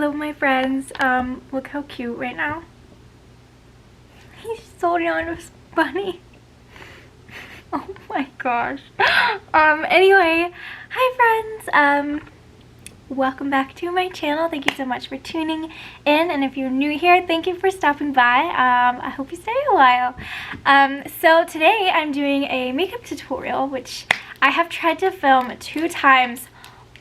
Hello my friends. Look how cute right now. He's holding on to his bunny. Oh my gosh. Anyway, hi friends. Welcome back to my channel. Thank you so much for tuning in, and if you're new here, thank you for stopping by. I hope you stay a while. So today I'm doing a makeup tutorial, which I have tried to film 2 times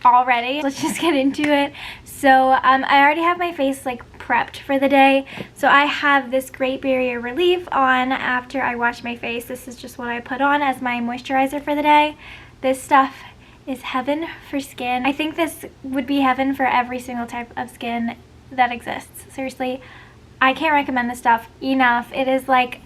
already. Let's just get into it. So I already have my face like prepped for the day. So I have this Great Barrier Relief on after I wash my face. This is just what I put on as my moisturizer for the day. This stuff is heaven for skin. I think this would be heaven for every single type of skin that exists. Seriously, I can't recommend this stuff enough. It is like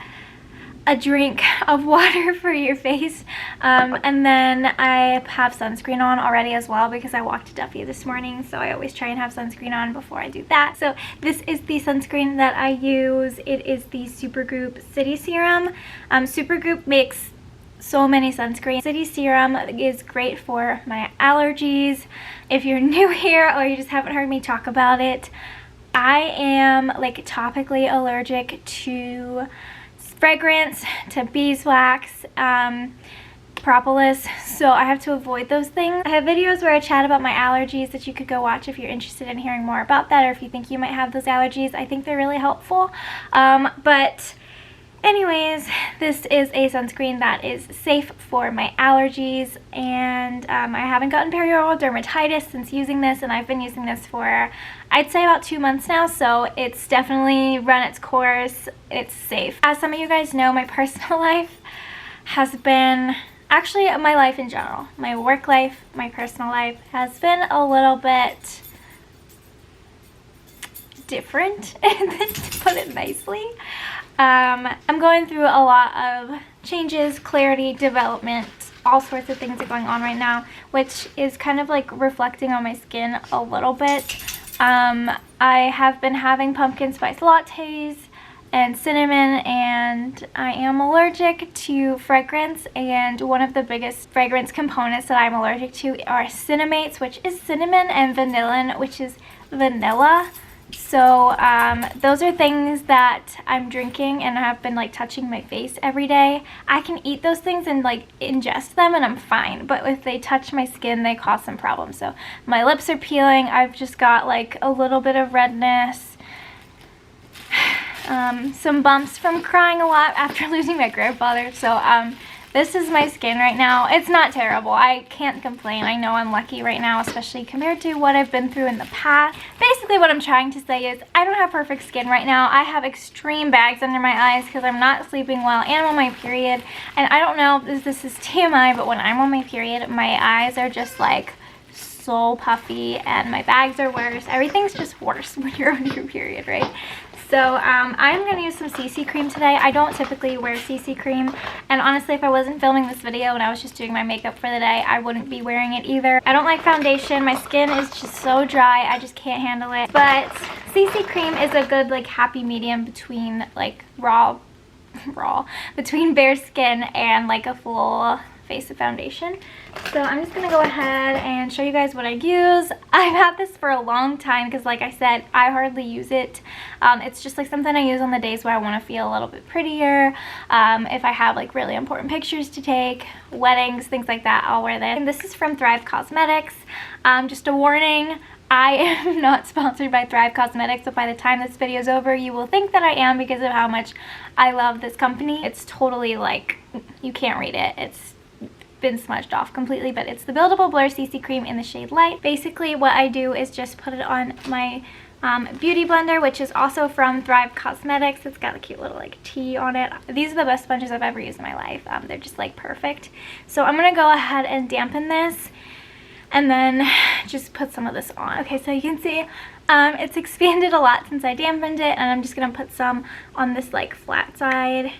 a drink of water for your face. And then I have sunscreen on already as well because I walked to Duffy this morning, so I always try and have sunscreen on before I do that. So this is the sunscreen that I use. It is the Supergoop City Serum. Supergoop makes so many sunscreens. City Serum is great for my allergies. If you're new here or you just haven't heard me talk about it, I am like topically allergic to fragrance, to beeswax, propolis, so I have to avoid those things. I have videos where I chat about my allergies that you could go watch if you're interested in hearing more about that, or if you think you might have those allergies. I think they're really helpful. But anyways, this is a sunscreen that is safe for my allergies, and I haven't gotten perioral dermatitis since using this, and I've been using this for I'd say about 2 months now, so it's definitely run its course. It's safe. As some of you guys know, my personal life has been, actually my life in general, my work life, my personal life has been a little bit different, to put it nicely. I'm going through a lot of changes, clarity, development, all sorts of things are going on right now, which is kind of like reflecting on my skin a little bit. I have been having pumpkin spice lattes and cinnamon, and I am allergic to fragrance, and one of the biggest fragrance components that I'm allergic to are cinnamates, which is cinnamon, and vanillin, which is vanilla. So those are things that I'm drinking and have been like touching my face every day. I can eat those things and like ingest them and I'm fine, but if they touch my skin, they cause some problems. So my lips are peeling. I've just got like a little bit of redness, some bumps from crying a lot after losing my grandfather. So this is my skin right now. It's not terrible. I can't complain. I know I'm lucky right now, especially compared to what I've been through in the past. Basically what I'm trying to say is I don't have perfect skin right now. I have extreme bags under my eyes because I'm not sleeping well and I'm on my period. And I don't know if this is TMI, but when I'm on my period, my eyes are just like so puffy and my bags are worse. Everything's just worse when you're on your period, right? So I'm going to use some CC cream today. I don't typically wear CC cream, and honestly if I wasn't filming this video and I was just doing my makeup for the day, I wouldn't be wearing it either. I don't like foundation. My skin is just so dry. I just can't handle it. But CC cream is a good like happy medium between like between bare skin and like a full face of foundation. So I'm just gonna go ahead and show you guys what I use. I've had this for a long time because like I said, I hardly use it. It's just like something I use on the days where I want to feel a little bit prettier. If I have like really important pictures to take, weddings, things like that, I'll wear this. And this is from Thrive Cosmetics. Just a warning, I am not sponsored by Thrive Cosmetics, so by the time this video is over, you will think that I am because of how much I love this company. It's totally like, you can't read it. It's been smudged off completely, but it's the Buildable Blur CC Cream in the shade Light. Basically what I do is just put it on my beauty blender, which is also from Thrive Cosmetics. It's got a cute little like T on it. These are the best sponges I've ever used in my life. They're just like perfect. So I'm gonna go ahead and dampen this and then just put some of this on. Okay, so you can see it's expanded a lot since I dampened it, and I'm just gonna put some on this like flat side.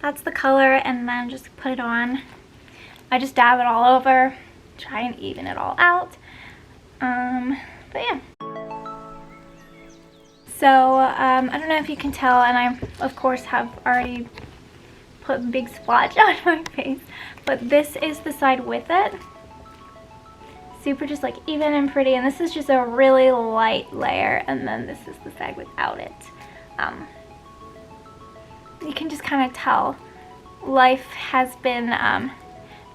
That's the color, and then just put it on. I just dab it all over, try and even it all out. But yeah. So I don't know if you can tell, and I of course have already put a big splotch on my face, but this is the side with it. super just like even and pretty, and this is just a really light layer, and then this is the side without it. You can just kind of tell life has been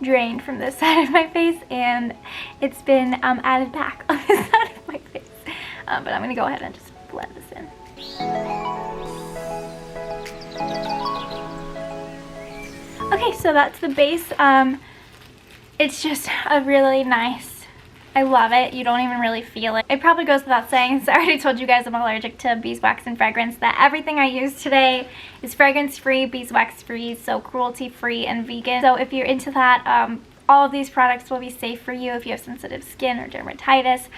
drained from this side of my face, and it's been added back on this side of my face. But I'm gonna go ahead and just blend this in. Okay, so that's the base. It's just a really nice, I love it. You don't even really feel it. It probably goes without saying, so I already told you guys I'm allergic to beeswax and fragrance, that everything I use today is fragrance-free, beeswax-free, so cruelty-free and vegan. So if you're into that, all of these products will be safe for you if you have sensitive skin or dermatitis.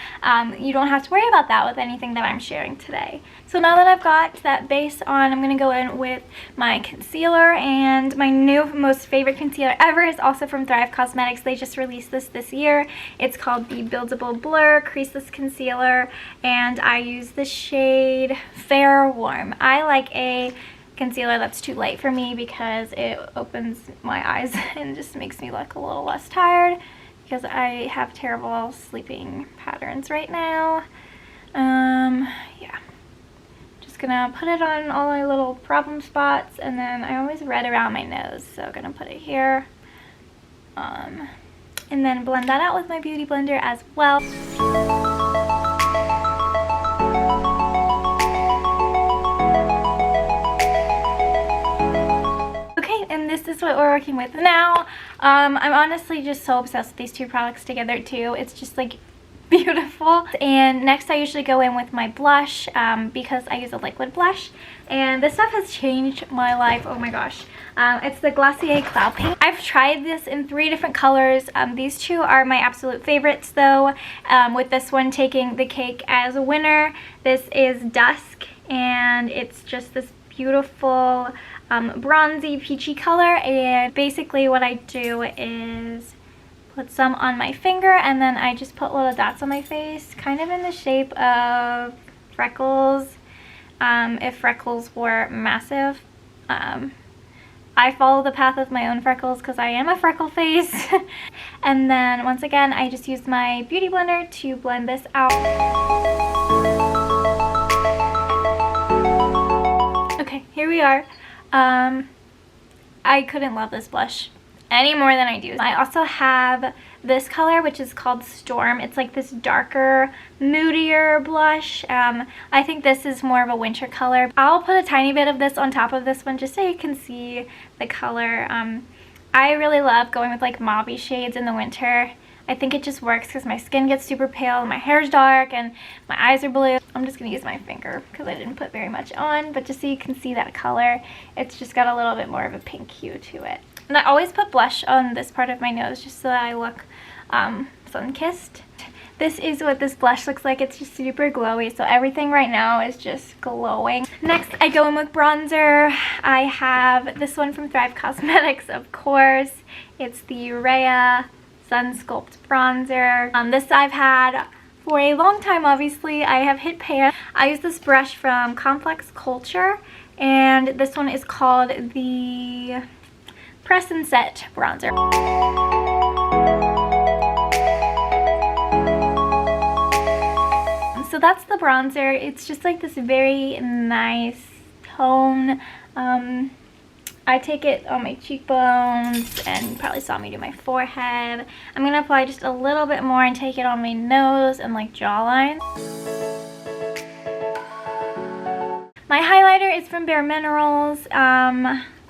You don't have to worry about that with anything that I'm sharing today. So now that I've got that base on, I'm going to go in with my concealer, and my new most favorite concealer ever is also from Thrive Cosmetics. They just released this year. It's called the Buildable Blur Creaseless Concealer, and I use the shade Fair Warm. I like a concealer that's too light for me because it opens my eyes and just makes me look a little less tired, because I have terrible sleeping patterns right now. Yeah, just gonna put it on all my little problem spots, and then I always red around my nose, so gonna put it here, and then blend that out with my beauty blender as well. This is what we're working with now. I'm honestly just so obsessed with these two products together too. It's just like beautiful. And next I usually go in with my blush, because I use a liquid blush, and this stuff has changed my life. Oh my gosh. It's the Glossier Cloud Paint. I've tried this in 3 different colors. These two are my absolute favorites though, with this one taking the cake as a winner. This is Dusk, and it's just this beautiful bronzy peachy color, and basically what I do is put some on my finger, and then I just put little dots on my face, kind of in the shape of freckles, if freckles were massive. I follow the path of my own freckles because I am a freckle face. And then once again I just use my beauty blender to blend this out. Okay, here we are. I couldn't love this blush any more than I do. I also have this color, which is called Storm. It's like this darker, moodier blush. I think this is more of a winter color. I'll put a tiny bit of this on top of this one just so you can see the color. I really love going with like mauvey shades in the winter. I think it just works because my skin gets super pale, my hair's dark, and my eyes are blue. I'm just going to use my finger because I didn't put very much on, but just so you can see that color, it's just got a little bit more of a pink hue to it. And I always put blush on this part of my nose just so that I look sun-kissed. This is what this blush looks like. It's just super glowy, so everything right now is just glowing. Next, I go in with bronzer. I have this one from Thrive Cosmetics, of course. It's the Rhea Sun Sculpt bronzer. This I've had for a long time, obviously. I have hit pan. I use this brush from Complexion, and this one is called the Press and Set bronzer. So that's the bronzer. It's just like this very nice tone. I take it on my cheekbones, and you probably saw me do my forehead. I'm going to apply just a little bit more and take it on my nose and like jawline. My highlighter is from Bare Minerals.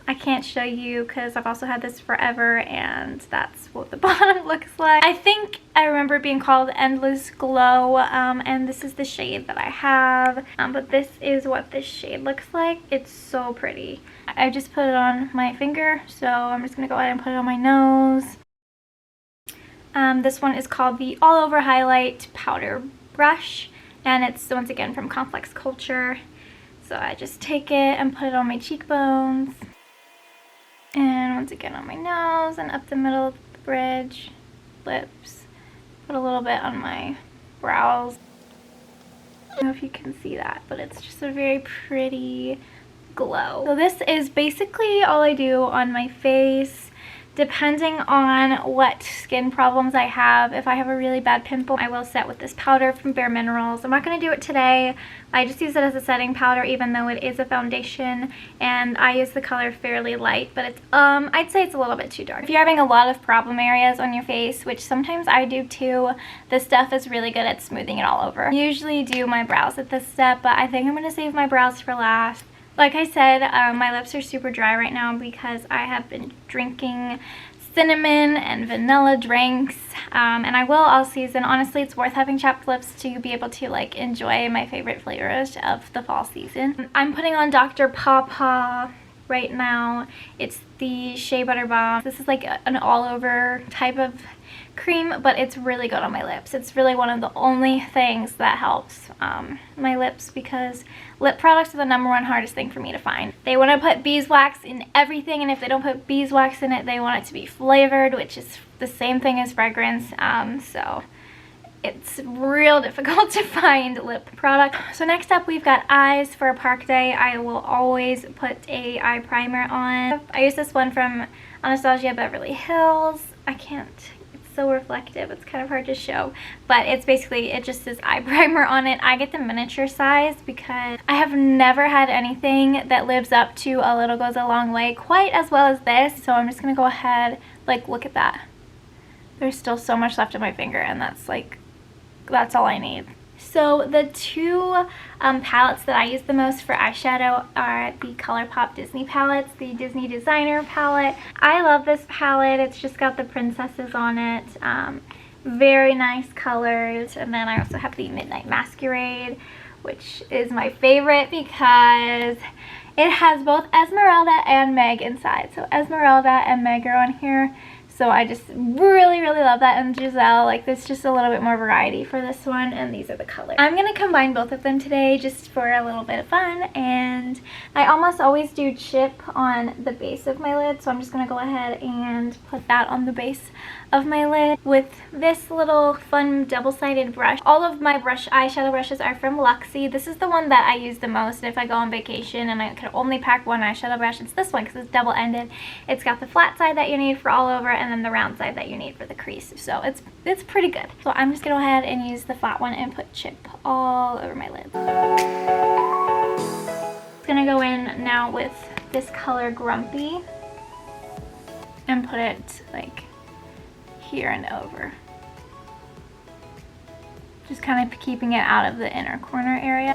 I can't show you because I've also had this forever, and that's what the bottom looks like. I think I remember it being called Endless Glow, and this is the shade that I have. But this is what this shade looks like. It's so pretty. I just put it on my finger, so I'm just going to go ahead and put it on my nose. This one is called the All Over Highlight Powder Brush, and it's once again from Complexion. So I just take it and put it on my cheekbones. And once again on my nose and up the middle of the bridge, lips. Put a little bit on my brows. I don't know if you can see that, but it's just a very pretty glow. So this is basically all I do on my face depending on what skin problems I have. If I have a really bad pimple, I will set with this powder from Bare Minerals. I'm not going to do it today. I just use it as a setting powder, even though it is a foundation, and I use the color Fairly Light, but it's I'd say it's a little bit too dark. If you're having a lot of problem areas on your face, which sometimes I do too, this stuff is really good at smoothing it all over. I usually do my brows at this step, but I think I'm going to save my brows for last. Like I said, my lips are super dry right now because I have been drinking cinnamon and vanilla drinks, and I will all season. Honestly, it's worth having chapped lips to be able to like enjoy my favorite flavors of the fall season. I'm putting on Dr. Pawpaw right now. It's the Shea Butter Balm. This is like an all-over type of cream, but it's really good on my lips. It's really one of the only things that helps my lips, because lip products are the #1 hardest thing for me to find. They want to put beeswax in everything, and if they don't put beeswax in it, they want it to be flavored, which is the same thing as fragrance. So it's real difficult to find lip product. So next up, we've got eyes. For a park day, I will always put a eye primer on. I use this one from Anastasia Beverly Hills. So reflective, it's kind of hard to show, but it's basically, it just says eye primer on it. I get the miniature size because I have never had anything that lives up to a little goes a long way quite as well as this. So I'm just gonna go ahead, like, look at that. There's still so much left of my finger, and that's all I need. So the two palettes that I use the most for eyeshadow are the ColourPop Disney palettes, the Disney Designer palette. I love this palette. It's just got the princesses on it. Very nice colors. And then I also have the Midnight Masquerade, which is my favorite because it has both Esmeralda and Meg inside. So Esmeralda and Meg are on here. So I just really, really love that. And Giselle, like, there's just a little bit more variety for this one, and these are the colors. I'm going to combine both of them today just for a little bit of fun, and I almost always do chip on the base of my lid, so I'm just going to go ahead and put that on the base of my lid with this little fun double-sided brush. All of my eyeshadow brushes are from Luxie. This is the one that I use the most if I go on vacation and I can only pack one eyeshadow brush. It's this one because it's double-ended. It's got the flat side that you need for all over, and then the round side that you need for the crease. So it's pretty good. So I'm just gonna go ahead and use the flat one and put chip all over my lid. It's gonna go in now with this color Grumpy and put it like here and over. Just kind of keeping it out of the inner corner area.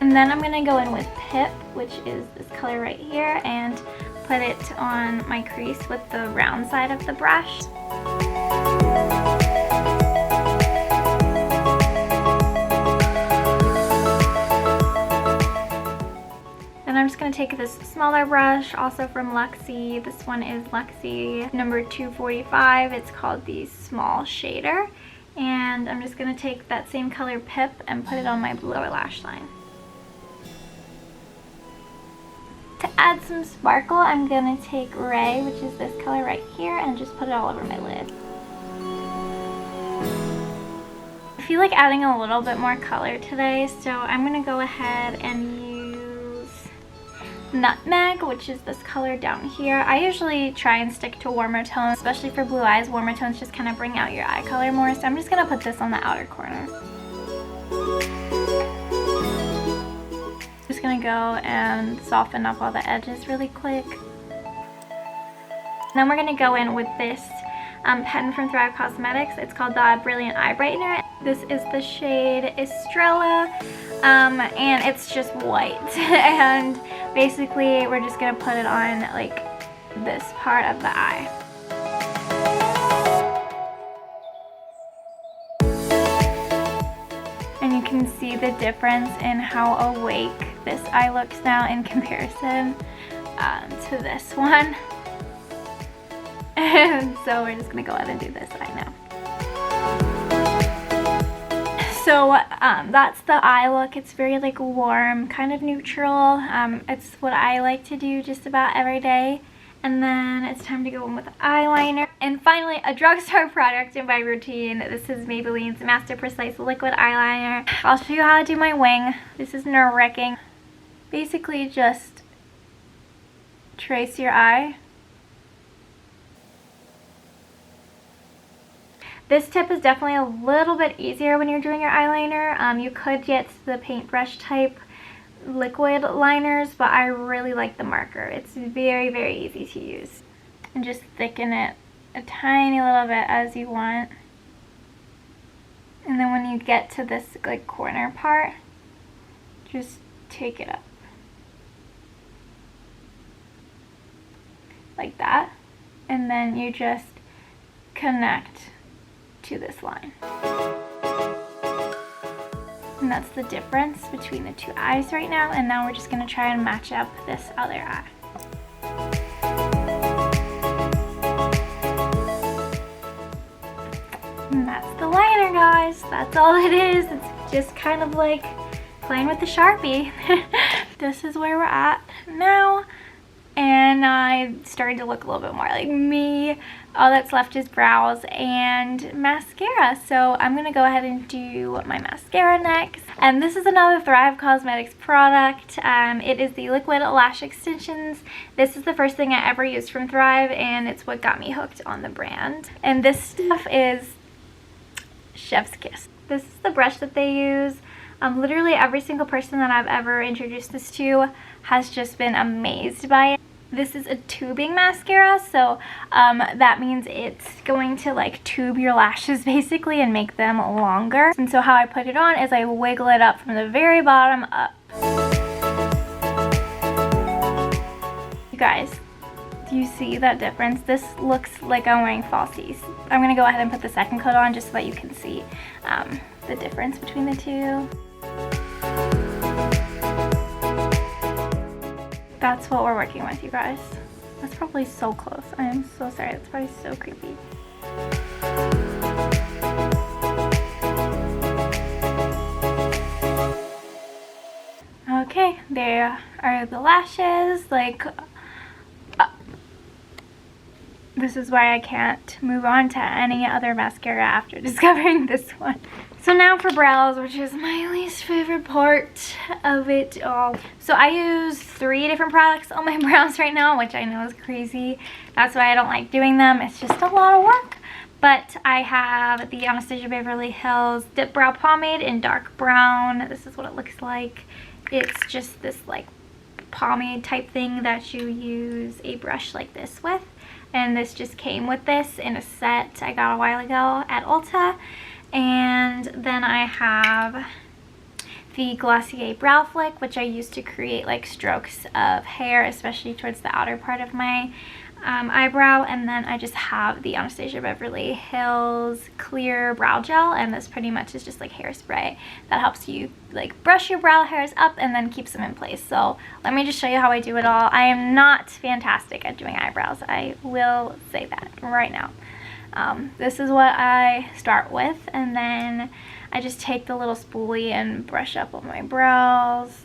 And then I'm gonna go in with Pip, which is this color right here, and put it on my crease with the round side of the brush. Then I'm just gonna take this smaller brush, also from Luxie. This one is Luxie number 245. It's called the Small Shader. And I'm just gonna take that same color Pip and put it on my lower lash line. To add some sparkle, I'm gonna take Ray, which is this color right here, and just put it all over my lid. I feel like adding a little bit more color today, so I'm gonna go ahead and use Nutmeg, which is this color down here. I usually try and stick to warmer tones, especially for blue eyes. Warmer tones just kind of bring out your eye color more, so I'm just gonna put this on the outer corner. Just gonna go and soften up all the edges really quick. Then we're gonna go in with this pen from Thrive Cosmetics. It's called the Brilliant Eye Brightener. This is the shade Estrella, and it's just white. And basically we're just gonna put it on like this part of the eye. And you can see the difference in how awake this eye looks now in comparison to this one. And so we're just gonna go ahead and do this eye now. So that's the eye look. It's very like warm, kind of neutral. It's what I like to do just about every day. And then it's time to go in with eyeliner. And finally, a drugstore product in my routine. This is Maybelline's Master Precise Liquid Eyeliner. I'll show you how to do my wing. This is nerve-wracking. basically just trace your eye. This tip is definitely a little bit easier when you're doing your eyeliner. You could get the paintbrush type liquid liners, but I really like the marker. It's very, very easy to use. And just thicken it a tiny little bit as you want. And then when you get to this like corner part, just take it up. Like that. And then you just connect to this line. And that's the difference between the two eyes right now. And now we're just going to try and match up this other eye. And that's the liner, guys. That's all it is. It's just kind of like playing with the Sharpie. This is where we're at now. And I started to look a little bit more like me. All that's left is brows and mascara. So I'm going to go ahead and do my mascara next. And this is another Thrive Cosmetics product. It is the Liquid Lash Extensions. This is the first thing I ever used from Thrive, and it's what got me hooked on the brand. And this stuff is chef's kiss. This is the brush that they use. Literally every single person that I've ever introduced this to has just been amazed by it. This is a tubing mascara, so that means it's going to like tube your lashes basically and make them longer. And so how I put it on is I wiggle it up from the very bottom up. You guys, do you see that difference? This looks like I'm wearing falsies. I'm gonna go ahead and put the second coat on just so that you can see the difference between the two. That's what we're working with, you guys. That's probably so close. I am so sorry. That's probably so creepy. Okay, there are the lashes. Like, this is why I can't move on to any other mascara after discovering this one. So now for brows, which is my least favorite part of it all. So I use 3 different products on my brows right now, which I know is crazy. That's why I don't like doing them. It's just a lot of work. But I have the Anastasia Beverly Hills Dipbrow Pomade in dark brown. This is what it looks like. It's just this like pomade type thing that you use a brush like this with. And this just came with this in a set I got a while ago at Ulta. And then I have the Glossier Brow Flick, which I use to create like strokes of hair, especially towards the outer part of my eyebrow. And then I just have the Anastasia Beverly Hills Clear Brow Gel, and this pretty much is just like hairspray that helps you like brush your brow hairs up and then keeps them in place. So let me just show you how I do it all. I am not fantastic at doing eyebrows. I will say that right now. This is what I start with, and then I just take the little spoolie and brush up on my brows.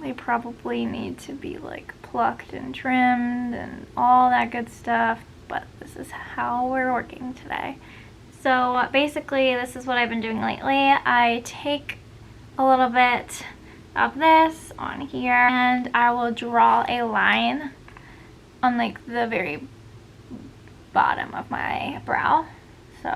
They probably need to be like plucked and trimmed and all that good stuff, but this is how we're working today. So basically this is what I've been doing lately. I take a little bit of this on here and I will draw a line on like the very bottom of my brow. So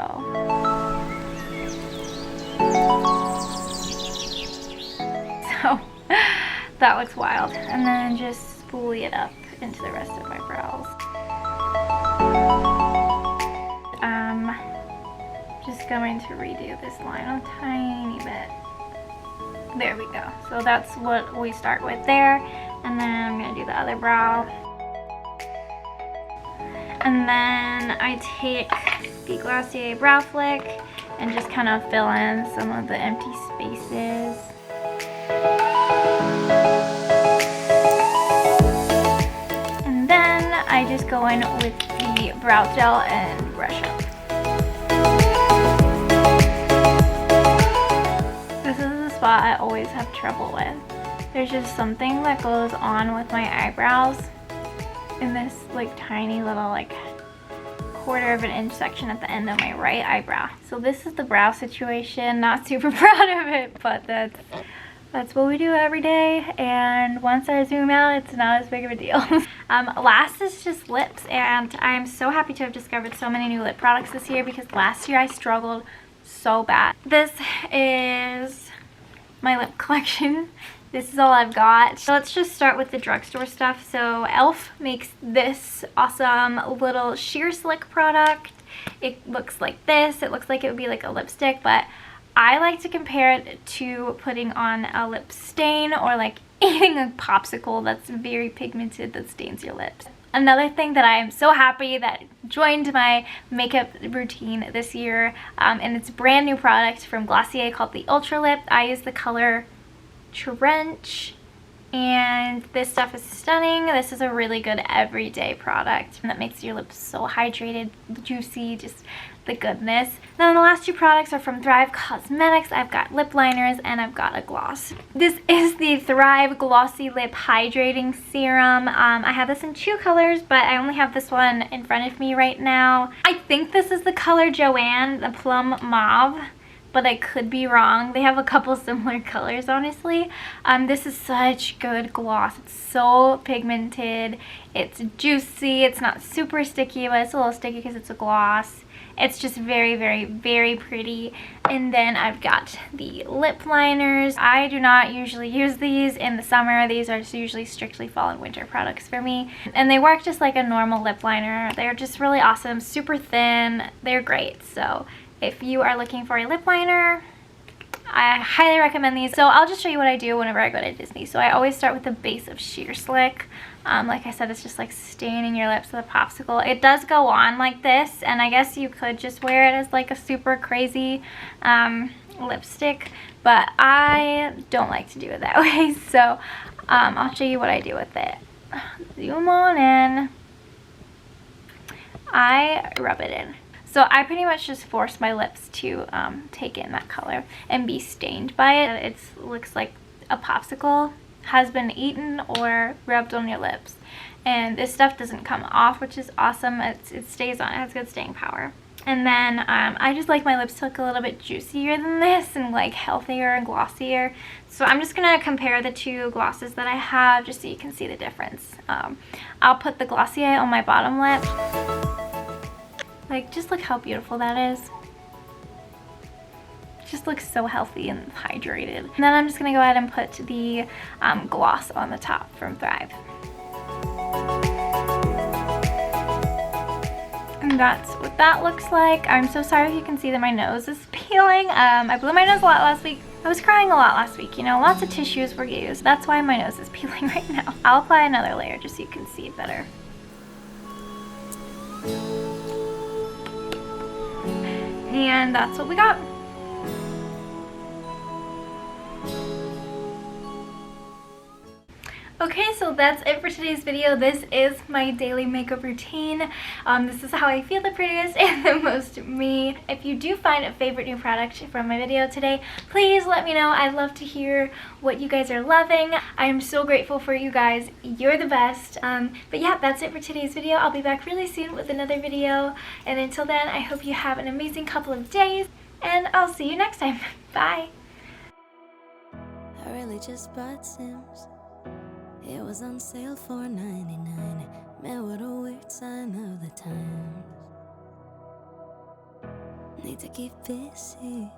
that looks wild. And then just spoolie it up into the rest of my brows. I'm just going to redo this line a tiny bit. There we go. So that's what we start with there. And then I'm going to do the other brow. And then I take the Glossier Brow Flick and just kind of fill in some of the empty spaces. And then I just go in with the brow gel and brush up. This is the spot I always have trouble with. There's just something that goes on with my eyebrows in this like tiny little like 1/4 of an inch section at the end of my right eyebrow. So this is the brow situation. Not super proud of it, but that's That's what we do every day, and once I zoom out, it's not as big of a deal. Last is just lips, and I'm so happy to have discovered so many new lip products this year because last year I struggled so bad. This is my lip collection. This is all I've got. So let's just start with the drugstore stuff. So e.l.f. makes this awesome little sheer slick product. It looks like this. It looks like it would be like a lipstick, but I like to compare it to putting on a lip stain or like eating a popsicle that's very pigmented that stains your lips. Another thing that I am so happy that joined my makeup routine this year, and it's a brand new product from Glossier called the UltraLip. I use the color Trench, and this stuff is stunning. This is a really good everyday product that makes your lips so hydrated, juicy, just the goodness. Now the last two products are from Thrive Cosmetics. I've got lip liners and I've got a gloss. This is the Thrive Glossy Lip Hydrating Serum. I have this in two colors, but I only have this one in front of me right now. I think this is the color Joanne, the plum mauve, but I could be wrong. They have a couple similar colors, honestly. This is such good gloss. It's so pigmented. It's juicy. It's not super sticky, but it's a little sticky because it's a gloss. It's just very, very, very pretty. And then I've got the lip liners. I do not usually use these in the summer. These are usually strictly fall and winter products for me. And they work just like a normal lip liner. They're just really awesome, super thin. They're great. So if you are looking for a lip liner, I highly recommend these. So I'll just show you what I do whenever I go to Disney. So I always start with the base of Sheer Slick. Like I said, it's just like staining your lips with a popsicle. It does go on like this, and I guess you could just wear it as like a super crazy lipstick, but I don't like to do it that way. So I'll show you what I do with it. Zoom on in. I rub it in. So I pretty much just force my lips to take in that color and be stained by it. It looks like a popsicle has been eaten or rubbed on your lips. And this stuff doesn't come off, which is awesome. It stays on. It has good staying power. And then I just like my lips to look a little bit juicier than this and like healthier and glossier. So I'm just going to compare the two glosses that I have just so you can see the difference. I'll put the Glossier on my bottom lip. Like, just look how beautiful that is. It just looks so healthy and hydrated. And then I'm just going to go ahead and put the gloss on the top from Thrive. And that's what that looks like. I'm so sorry if you can see that my nose is peeling. I blew my nose a lot last week. I was crying a lot last week, you know, lots of tissues were used. That's why my nose is peeling right now. I'll apply another layer just so you can see it better. And that's what we got. Okay, so that's it for today's video. This is my daily makeup routine. This is how I feel the prettiest and the most me. If you do find a favorite new product from my video today, please let me know. I'd love to hear what you guys are loving. I am so grateful for you guys. You're the best. But yeah, that's it for today's video. I'll be back really soon with another video. And until then, I hope you have an amazing couple of days. And I'll see you next time. Bye. I really just bought Sims. It was on sale for $9.99. Man, what a weird sign of the times. Need to keep busy,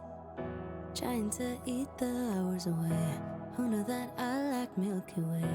trying to eat the hours away. Who knew that I like Milky Way?